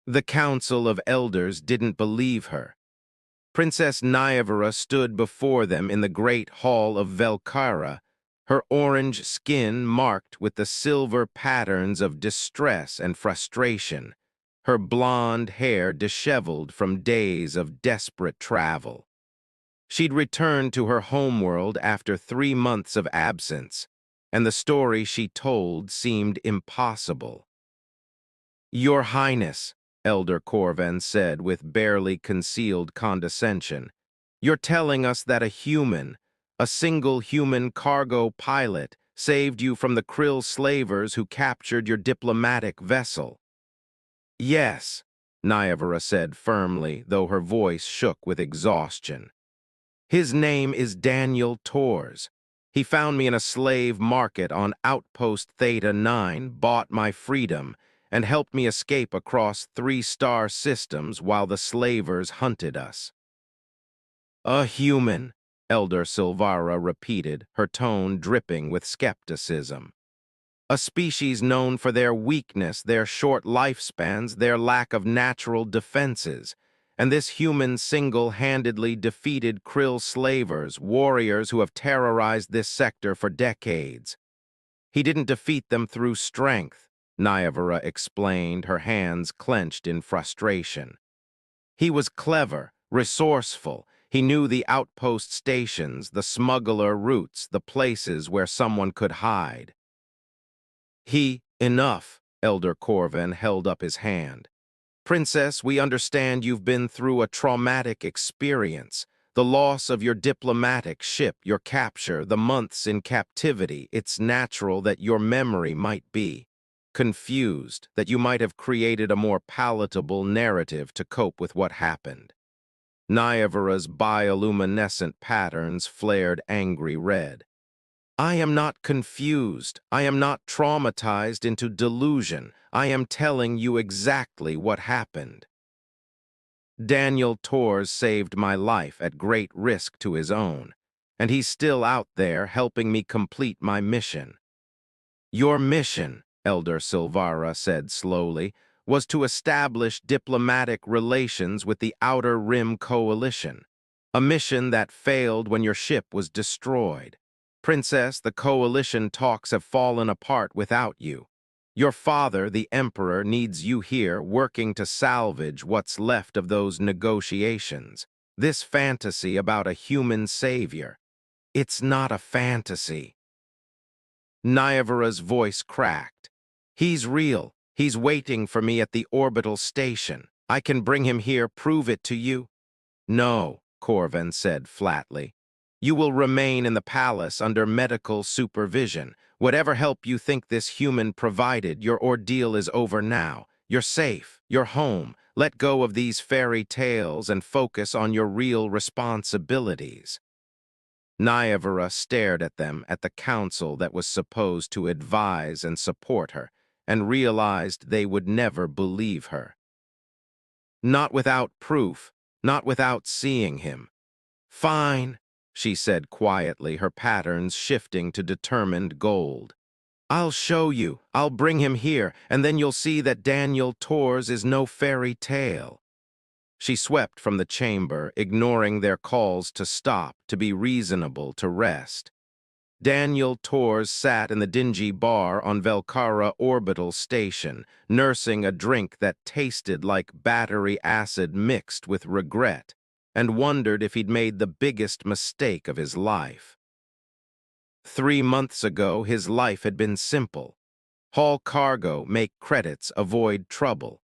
The council of elders didn't believe her. Princess Nyavara stood before them in the great hall of Velkara, her orange skin marked with the silver patterns of distress and frustration, her blonde hair disheveled from days of desperate travel. She'd returned to her homeworld after 3 months of absence, and the story she told seemed impossible. "Your Highness," Elder Corvan said with barely concealed condescension, "you're telling us that a single human cargo pilot, saved you from the Krill slavers who captured your diplomatic vessel." "Yes," Nyavara said firmly, though her voice shook with exhaustion. "His name is Daniel Tors. He found me in a slave market on Outpost Theta 9, bought my freedom, and helped me escape across 3-star systems while the slavers hunted us." "A human," Elder Silvara repeated, her tone dripping with skepticism. "A species known for their weakness, their short lifespans, their lack of natural defenses. And this human single-handedly defeated Krill slavers, warriors who have terrorized this sector for decades. He didn't defeat them through strength," Nyavara explained, her hands clenched in frustration. "He was clever, resourceful. He knew the outpost stations, the smuggler routes, the places where someone could hide. Enough," Elder Corvan held up his hand. "Princess, we understand you've been through a traumatic experience. The loss of your diplomatic ship, your capture, the months in captivity. It's natural that your memory might be confused, that you might have created a more palatable narrative to cope with what happened." Nyavara's bioluminescent patterns flared angry red. "I am not confused. I am not traumatized into delusion. I am telling you exactly what happened. Daniel Tors saved my life at great risk to his own, and he's still out there helping me complete my mission." "Your mission," Elder Silvara said slowly, "was to establish diplomatic relations with the Outer Rim Coalition, a mission that failed when your ship was destroyed. Princess, the Coalition talks have fallen apart without you. Your father, the Emperor, needs you here working to salvage what's left of those negotiations. This fantasy about a human savior, it's not a fantasy." Nyavara's voice cracked. "He's real. He's waiting for me at the orbital station. I can bring him here, prove it to you." "No," Corvan said flatly. "You will remain in the palace under medical supervision. Whatever help you think this human provided, your ordeal is over now. You're safe. You're home. Let go of these fairy tales and focus on your real responsibilities." Nyavara stared at them, at the council that was supposed to advise and support her, and realized they would never believe her. "Not without proof, not without seeing him." "Fine," she said quietly, her patterns shifting to determined gold. "I'll show you. I'll bring him here, and then you'll see that Daniel Tors is no fairy tale." She swept from the chamber, ignoring their calls to stop, to be reasonable, to rest. Daniel Tors sat in the dingy bar on Velkara Orbital Station, nursing a drink that tasted like battery acid mixed with regret, and wondered if he'd made the biggest mistake of his life. 3 months ago, his life had been simple. Haul cargo, make credits, avoid trouble.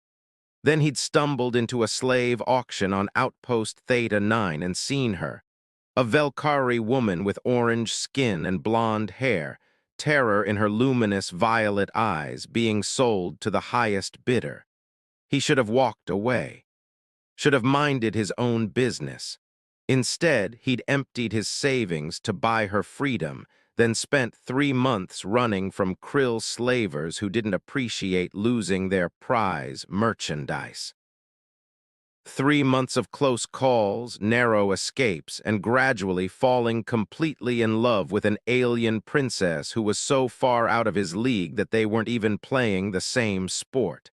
Then he'd stumbled into a slave auction on Outpost Theta 9 and seen her, a Velkari woman with orange skin and blonde hair, terror in her luminous violet eyes, being sold to the highest bidder. He should have walked away, should have minded his own business. Instead, he'd emptied his savings to buy her freedom, then spent 3 months running from Krill slavers who didn't appreciate losing their prize merchandise. 3 months of close calls, narrow escapes, and gradually falling completely in love with an alien princess who was so far out of his league that they weren't even playing the same sport.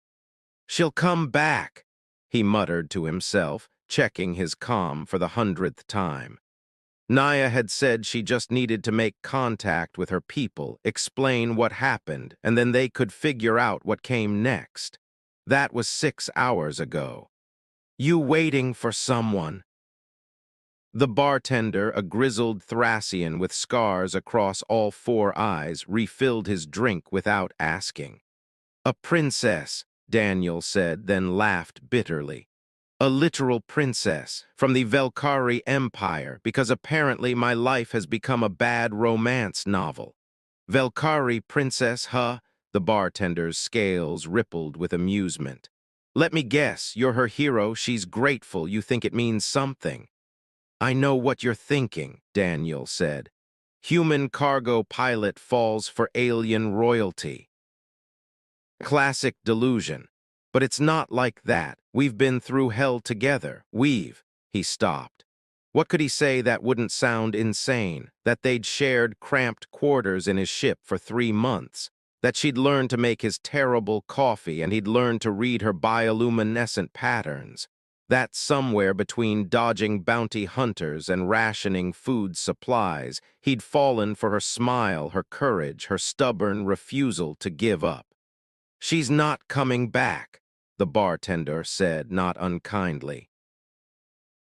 She'll come back, he muttered to himself, checking his comm for the 100th time. Naya had said she just needed to make contact with her people, explain what happened, and then they could figure out what came next. That was 6 hours ago. You waiting for someone? The bartender, a grizzled Thracian with scars across all four eyes, refilled his drink without asking. A princess, Daniel said, then laughed bitterly. A literal princess from the Velkari Empire, because apparently my life has become a bad romance novel. Velkari princess, huh? The bartender's scales rippled with amusement. Let me guess, you're her hero, she's grateful, you think it means something. I know what you're thinking, Daniel said. Human cargo pilot falls for alien royalty. Classic delusion. But it's not like that. We've been through hell together. He stopped. What could he say that wouldn't sound insane? That they'd shared cramped quarters in his ship for 3 months. That she'd learned to make his terrible coffee and he'd learned to read her bioluminescent patterns. That somewhere between dodging bounty hunters and rationing food supplies, he'd fallen for her smile, her courage, her stubborn refusal to give up. She's not coming back, the bartender said, not unkindly.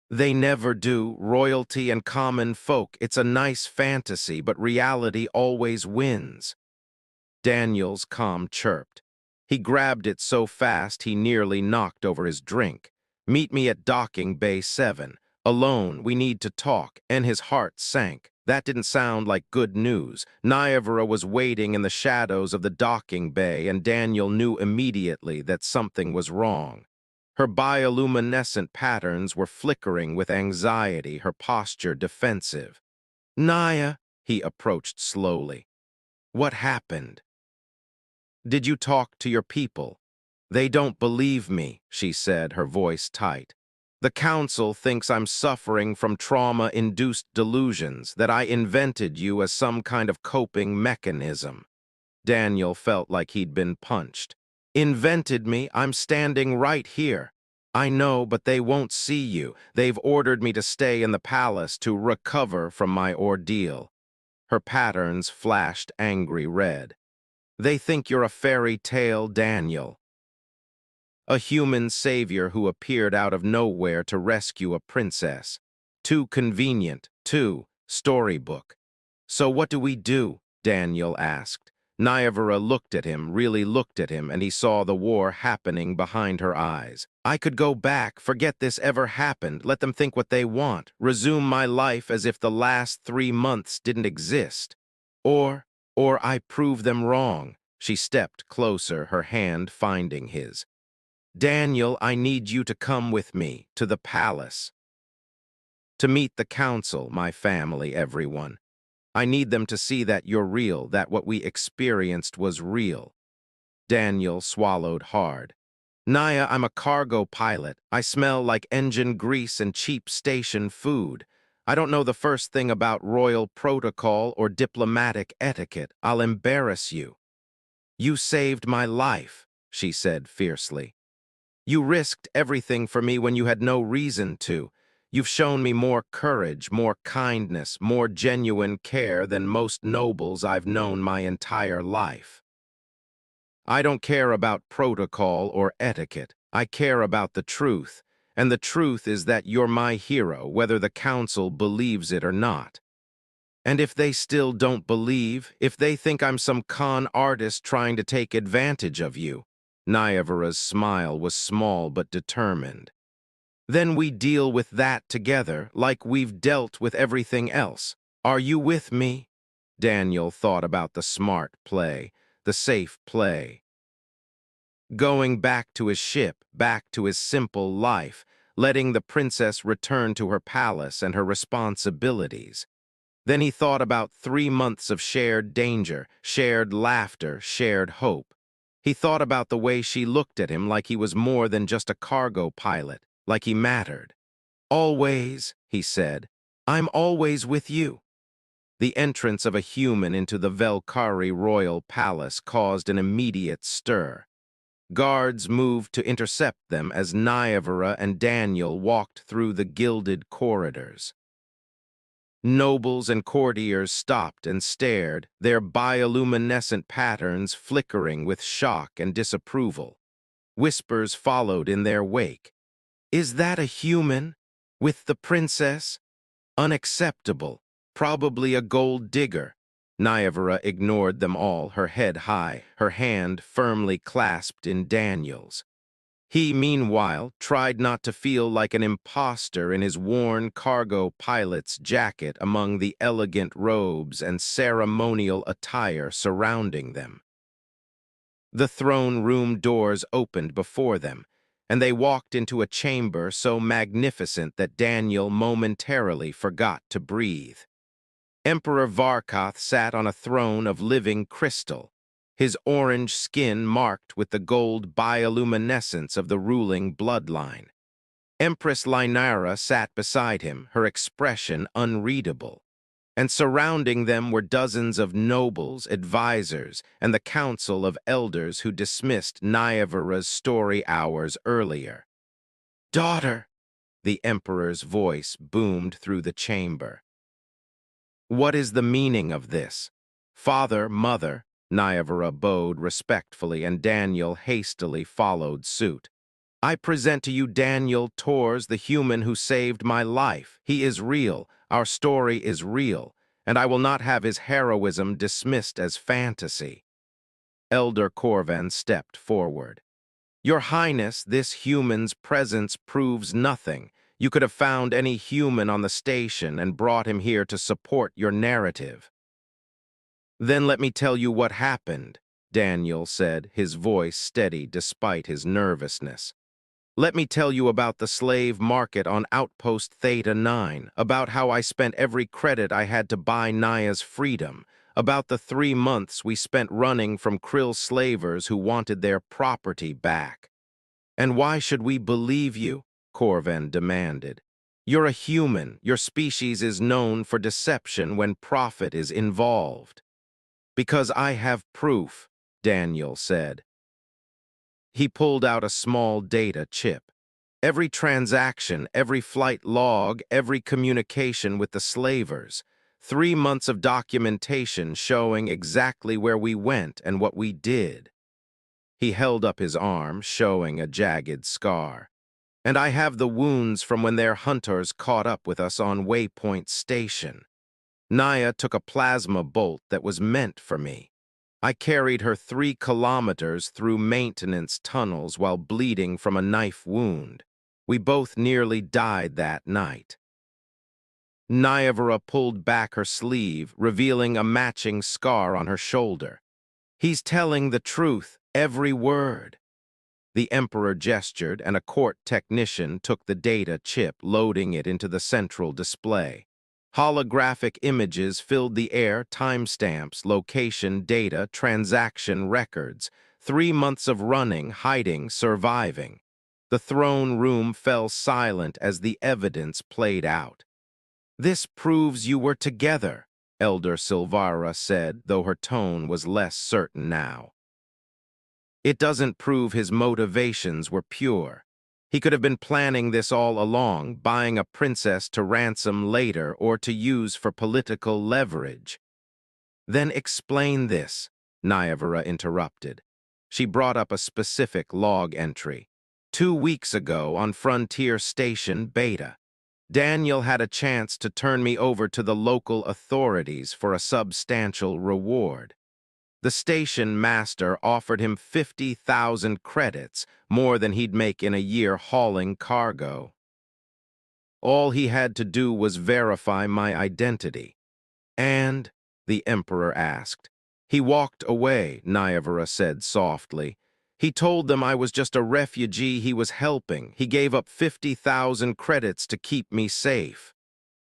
They never do, royalty and common folk. It's a nice fantasy, but reality always wins. Daniel's comm chirped. He grabbed it so fast he nearly knocked over his drink. Meet me at docking bay 7. Alone, we need to talk, and his heart sank. That didn't sound like good news. Niavara was waiting in the shadows of the docking bay, and Daniel knew immediately that something was wrong. Her bioluminescent patterns were flickering with anxiety, her posture defensive. Naya, he approached slowly. What happened? Did you talk to your people? They don't believe me, she said, her voice tight. The council thinks I'm suffering from trauma-induced delusions, that I invented you as some kind of coping mechanism. Daniel felt like he'd been punched. Invented me? I'm standing right here. I know, but they won't see you. They've ordered me to stay in the palace to recover from my ordeal. Her patterns flashed angry red. They think you're a fairy tale, Daniel. A human savior who appeared out of nowhere to rescue a princess. Too convenient, too. Storybook. So what do we do? Daniel asked. Niavara looked at him, really looked at him, and he saw the war happening behind her eyes. I could go back, forget this ever happened, let them think what they want, resume my life as if the last 3 months didn't exist. Or I prove them wrong. She stepped closer, her hand finding his. Daniel, I need you to come with me to the palace. To meet the council, my family, everyone. I need them to see that you're real, that what we experienced was real. Daniel swallowed hard. Naya, I'm a cargo pilot. I smell like engine grease and cheap station food. I don't know the first thing about royal protocol or diplomatic etiquette. I'll embarrass you. You saved my life, she said fiercely. You risked everything for me when you had no reason to. You've shown me more courage, more kindness, more genuine care than most nobles I've known my entire life. I don't care about protocol or etiquette. I care about the truth. And the truth is that you're my hero, whether the council believes it or not. And if they still don't believe, if they think I'm some con artist trying to take advantage of you, Niavara's smile was small but determined. Then we deal with that together, like we've dealt with everything else. Are you with me? Daniel thought about the smart play, the safe play. Going back to his ship, back to his simple life, letting the princess return to her palace and her responsibilities. Then he thought about 3 months of shared danger, shared laughter, shared hope. He thought about the way she looked at him like he was more than just a cargo pilot, like he mattered. Always, he said, I'm always with you. The entrance of a human into the Velkari royal palace caused an immediate stir. Guards moved to intercept them as Nyavara and Daniel walked through the gilded corridors. Nobles and courtiers stopped and stared, their bioluminescent patterns flickering with shock and disapproval. Whispers followed in their wake. "Is that a human? With the princess? Unacceptable. Probably a gold digger." Nyavara ignored them all, her head high, her hand firmly clasped in Daniel's. He, meanwhile, tried not to feel like an imposter in his worn cargo pilot's jacket among the elegant robes and ceremonial attire surrounding them. The throne room doors opened before them, and they walked into a chamber so magnificent that Daniel momentarily forgot to breathe. Emperor Varkath sat on a throne of living crystal, his orange skin marked with the gold bioluminescence of the ruling bloodline. Empress Lynara sat beside him, her expression unreadable. And surrounding them were dozens of nobles, advisors, and the council of elders who dismissed Nyavara's story hours earlier. "Daughter!" the emperor's voice boomed through the chamber. "What is the meaning of this?" "Father, mother," Nyavara bowed respectfully, and Daniel hastily followed suit. "I present to you Daniel Tors, the human who saved my life. He is real, our story is real, and I will not have his heroism dismissed as fantasy." Elder Corvan stepped forward. "Your Highness, this human's presence proves nothing. You could have found any human on the station and brought him here to support your narrative." "Then let me tell you what happened," Daniel said, his voice steady despite his nervousness. "Let me tell you about the slave market on Outpost Theta 9, about how I spent every credit I had to buy Naya's freedom, about the 3 months we spent running from Krill slavers who wanted their property back." "And why should we believe you?" Corvan demanded. "You're a human. Your species is known for deception when profit is involved." "Because I have proof," Daniel said. He pulled out a small data chip. Every transaction, every flight log, every communication with the slavers. 3 months of documentation showing exactly where we went and what we did. He held up his arm, showing a jagged scar. "And I have the wounds from when their hunters caught up with us on Waypoint Station. Naya took a plasma bolt that was meant for me. I carried her 3 kilometers through maintenance tunnels while bleeding from a knife wound. We both nearly died that night." Nyavara pulled back her sleeve, revealing a matching scar on her shoulder. "He's telling the truth, every word." The Emperor gestured, and a court technician took the data chip, loading it into the central display. Holographic images filled the air, timestamps, location, data, transaction records, 3 months of running, hiding, surviving. The throne room fell silent as the evidence played out. "This proves you were together," Elder Silvara said, though her tone was less certain now. "It doesn't prove his motivations were pure. He could have been planning this all along, buying a princess to ransom later or to use for political leverage." "Then explain this," Nyavara interrupted. She brought up a specific log entry. 2 weeks ago on Frontier Station Beta, Daniel had a chance to turn me over to the local authorities for a substantial reward. The station master offered him 50,000 credits, more than he'd make in a year hauling cargo. All he had to do was verify my identity. "And?" the Emperor asked. "He walked away," Nyavara said softly. "He told them I was just a refugee he was helping. He gave up 50,000 credits to keep me safe."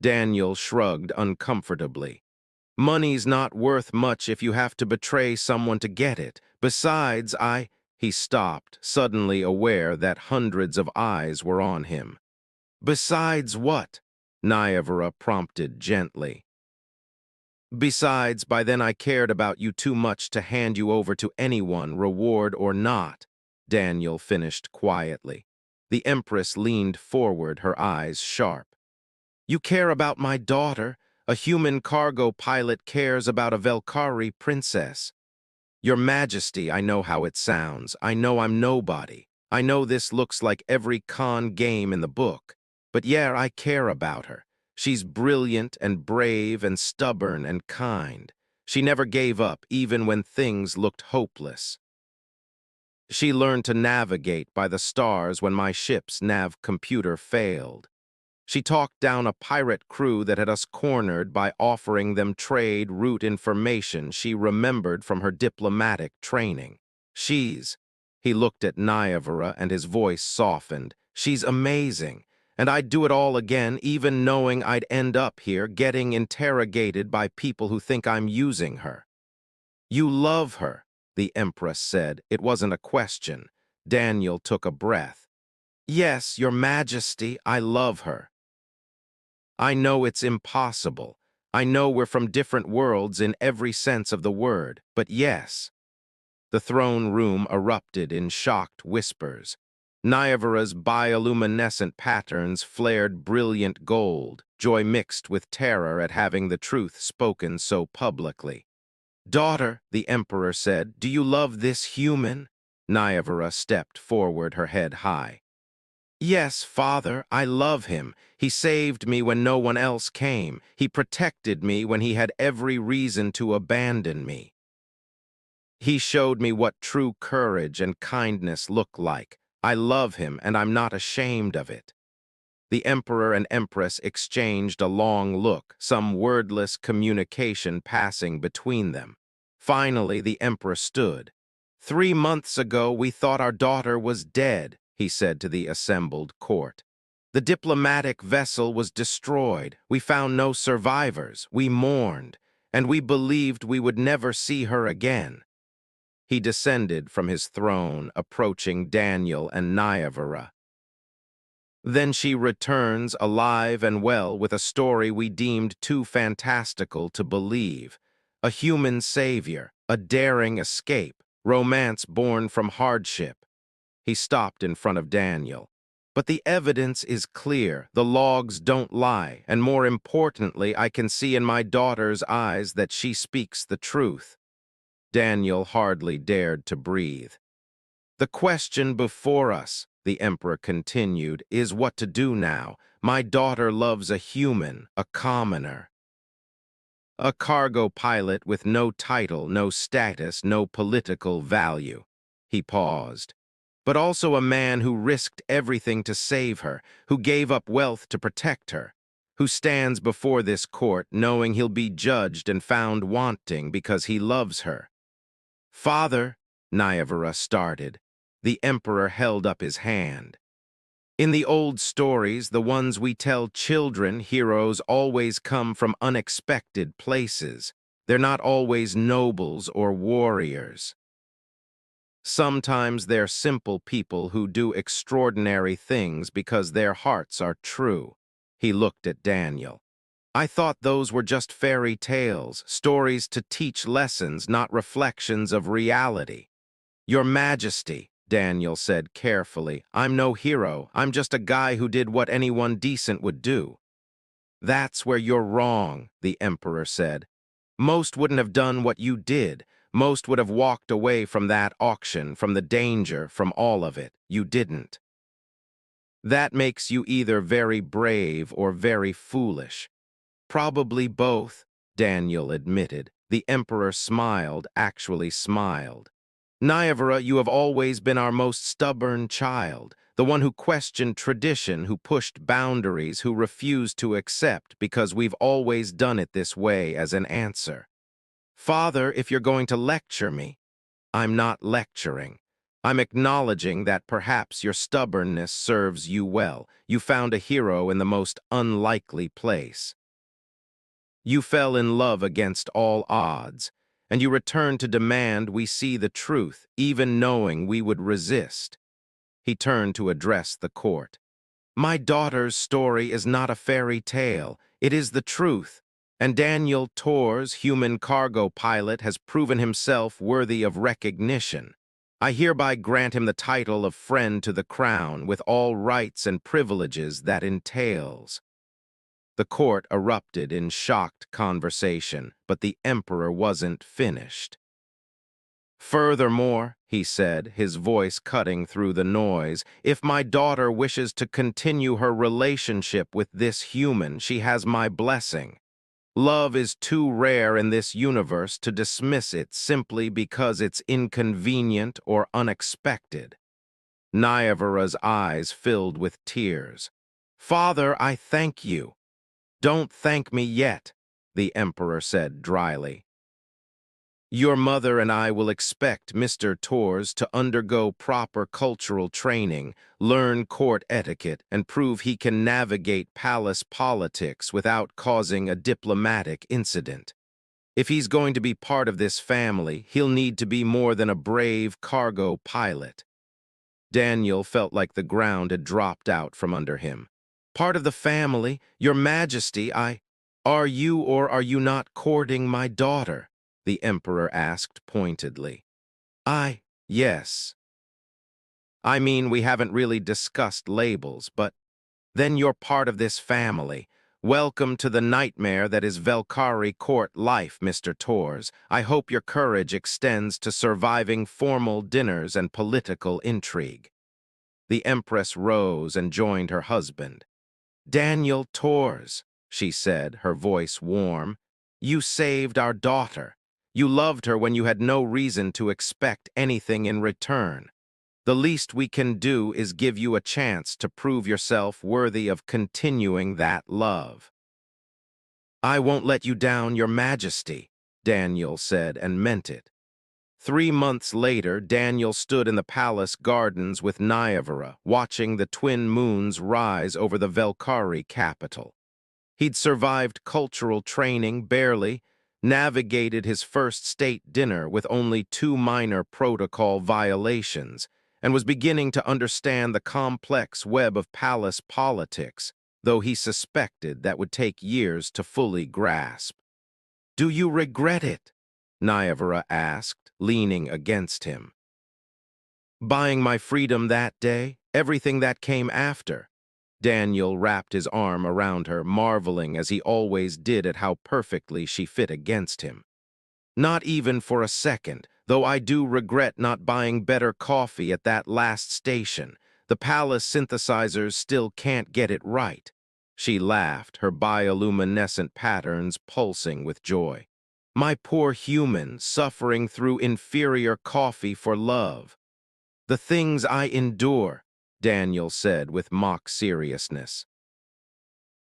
Daniel shrugged uncomfortably. "Money's not worth much if you have to betray someone to get it. Besides, He stopped, suddenly aware that hundreds of eyes were on him. "Besides what?" Nyavara prompted gently. "Besides, by then I cared about you too much to hand you over to anyone, reward or not." Daniel finished quietly. The Empress leaned forward, her eyes sharp. You care about my daughter. A human cargo pilot cares about a Velkari princess. Your Majesty, I know how it sounds. I know I'm nobody. I know this looks like every con game in the book. But yeah, I care about her. She's brilliant and brave and stubborn and kind. She never gave up, even when things looked hopeless. She learned to navigate by the stars when my ship's nav computer failed. She talked down a pirate crew that had us cornered by offering them trade route information she remembered from her diplomatic training. He looked at Nyavara and his voice softened. She's amazing, and I'd do it all again even knowing I'd end up here getting interrogated by people who think I'm using her. You love her, the Empress said. It wasn't a question. Daniel took a breath. Yes, Your Majesty, I love her. I know it's impossible. I know we're from different worlds in every sense of the word, but yes. The throne room erupted in shocked whispers. Nyavara's bioluminescent patterns flared brilliant gold, joy mixed with terror at having the truth spoken so publicly. Daughter, the Emperor said, do you love this human? Nyavara stepped forward, her head high. Yes, Father, I love him. He saved me when no one else came. He protected me when he had every reason to abandon me. He showed me what true courage and kindness look like. I love him, and I'm not ashamed of it. The Emperor and Empress exchanged a long look, some wordless communication passing between them. Finally, the Emperor stood. 3 months ago, we thought our daughter was dead, he said to the assembled court. The diplomatic vessel was destroyed. We found no survivors. We mourned, and we believed we would never see her again. He descended from his throne, approaching Daniel and Nyavara. Then she returns alive and well with a story we deemed too fantastical to believe. A human savior, a daring escape, romance born from hardship. He stopped in front of Daniel. But the evidence is clear, the logs don't lie, and more importantly, I can see in my daughter's eyes that she speaks the truth. Daniel hardly dared to breathe. The question before us, the Emperor continued, is what to do now. My daughter loves a human, a commoner. A cargo pilot with no title, no status, no political value. He paused. But also a man who risked everything to save her, who gave up wealth to protect her, who stands before this court knowing he'll be judged and found wanting because he loves her. Father, Nyavara started. The Emperor held up his hand. In the old stories, the ones we tell children, heroes always come from unexpected places. They're not always nobles or warriors. Sometimes they're simple people who do extraordinary things because their hearts are true. He looked at Daniel. I thought those were just fairy tales, stories to teach lessons, not reflections of reality. Your Majesty, Daniel said carefully, I'm no hero. I'm just a guy who did what anyone decent would do. That's where you're wrong, the Emperor said. Most wouldn't have done what you did. Most would have walked away from that auction, from the danger, from all of it. You didn't. That makes you either very brave or very foolish. Probably both, Daniel admitted. The Emperor smiled, actually smiled. Nyavara, you have always been our most stubborn child, the one who questioned tradition, who pushed boundaries, who refused to accept because we've always done it this way as an answer. Father, if you're going to lecture me, I'm not lecturing. I'm acknowledging that perhaps your stubbornness serves you well. You found a hero in the most unlikely place. You fell in love against all odds, and you returned to demand we see the truth, even knowing we would resist. He turned to address the court. My daughter's story is not a fairy tale. It is the truth, and Daniel Tor's human cargo pilot has proven himself worthy of recognition. I hereby grant him the title of friend to the crown, with all rights and privileges that entails." The court erupted in shocked conversation, but the emperor wasn't finished. "Furthermore," he said, his voice cutting through the noise, "if my daughter wishes to continue her relationship with this human, she has my blessing. Love is too rare in this universe to dismiss it simply because it's inconvenient or unexpected." Nyavara's eyes filled with tears. "Father, I thank you." "Don't thank me yet," the emperor said dryly. "Your mother and I will expect Mr. Torres to undergo proper cultural training, learn court etiquette, and prove he can navigate palace politics without causing a diplomatic incident. If he's going to be part of this family, he'll need to be more than a brave cargo pilot." Daniel felt like the ground had dropped out from under him. "Part of the family, Your Majesty, Are you or are you not courting my daughter?" the emperor asked pointedly. Yes. I mean, we haven't really discussed labels, but then you're part of this family. Welcome to the nightmare that is Velkari court life, Mr. Torres. I hope your courage extends to surviving formal dinners and political intrigue." The empress rose and joined her husband. "Daniel Torres," she said, her voice warm, "you saved our daughter. You loved her when you had no reason to expect anything in return. The least we can do is give you a chance to prove yourself worthy of continuing that love." "I won't let you down, Your Majesty," Daniel said, and meant it. 3 months later, Daniel stood in the palace gardens with Nyavara, watching the twin moons rise over the Velkari capital. He'd survived cultural training barely, navigated his first state dinner with only 2 minor protocol violations, and was beginning to understand the complex web of palace politics, though he suspected that would take years to fully grasp. "Do you regret it?" Nyavara asked, leaning against him. "Buying my freedom that day, everything that came after." Daniel wrapped his arm around her, marveling as he always did at how perfectly she fit against him. "Not even for a second, though I do regret not buying better coffee at that last station. The palace synthesizers still can't get it right." She laughed, her bioluminescent patterns pulsing with joy. "My poor human, suffering through inferior coffee for love. The things I endure," Daniel said with mock seriousness.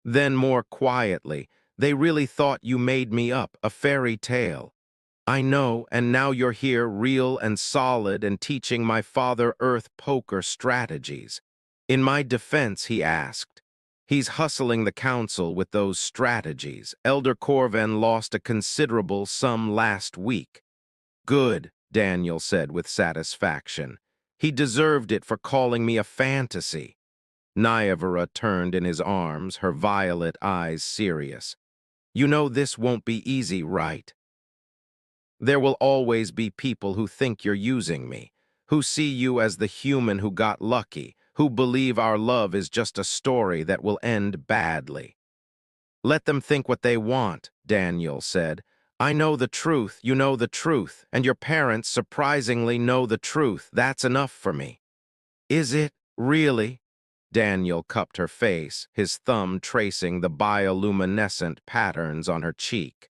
Then more quietly, "They really thought you made me up, a fairy tale. I know, and now you're here real and solid and teaching my father Earth poker strategies." "In my defense," he asked, "he's hustling the council with those strategies. Elder Corvan lost a considerable sum last week." "Good," Daniel said with satisfaction. "He deserved it for calling me a fantasy." Nyavara turned in his arms, her violet eyes serious. "You know this won't be easy, right? There will always be people who think you're using me, who see you as the human who got lucky, who believe our love is just a story that will end badly." "Let them think what they want," Daniel said. "I know the truth, you know the truth, and your parents surprisingly know the truth. That's enough for me." "Is it, really?" Daniel cupped her face, his thumb tracing the bioluminescent patterns on her cheek.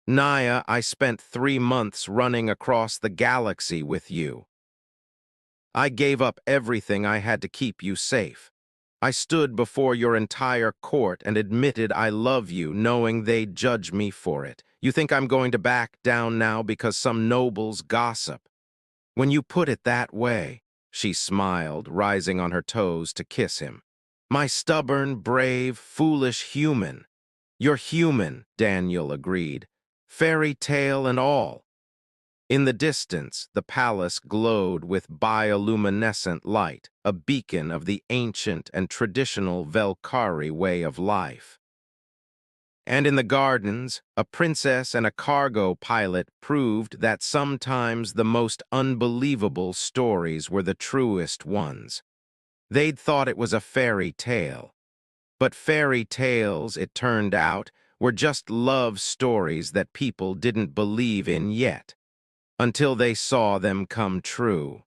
"Naya, I spent 3 months running across the galaxy with you. I gave up everything I had to keep you safe. I stood before your entire court and admitted I love you, knowing they'd judge me for it. You think I'm going to back down now because some nobles gossip? When you put it that way," she smiled, rising on her toes to kiss him. "My stubborn, brave, foolish human." "You're human," Daniel agreed. "Fairy tale and all." In the distance, the palace glowed with bioluminescent light, a beacon of the ancient and traditional Velkari way of life. And in the gardens, a princess and a cargo pilot proved that sometimes the most unbelievable stories were the truest ones. They'd thought it was a fairy tale. But fairy tales, it turned out, were just love stories that people didn't believe in yet, until they saw them come true.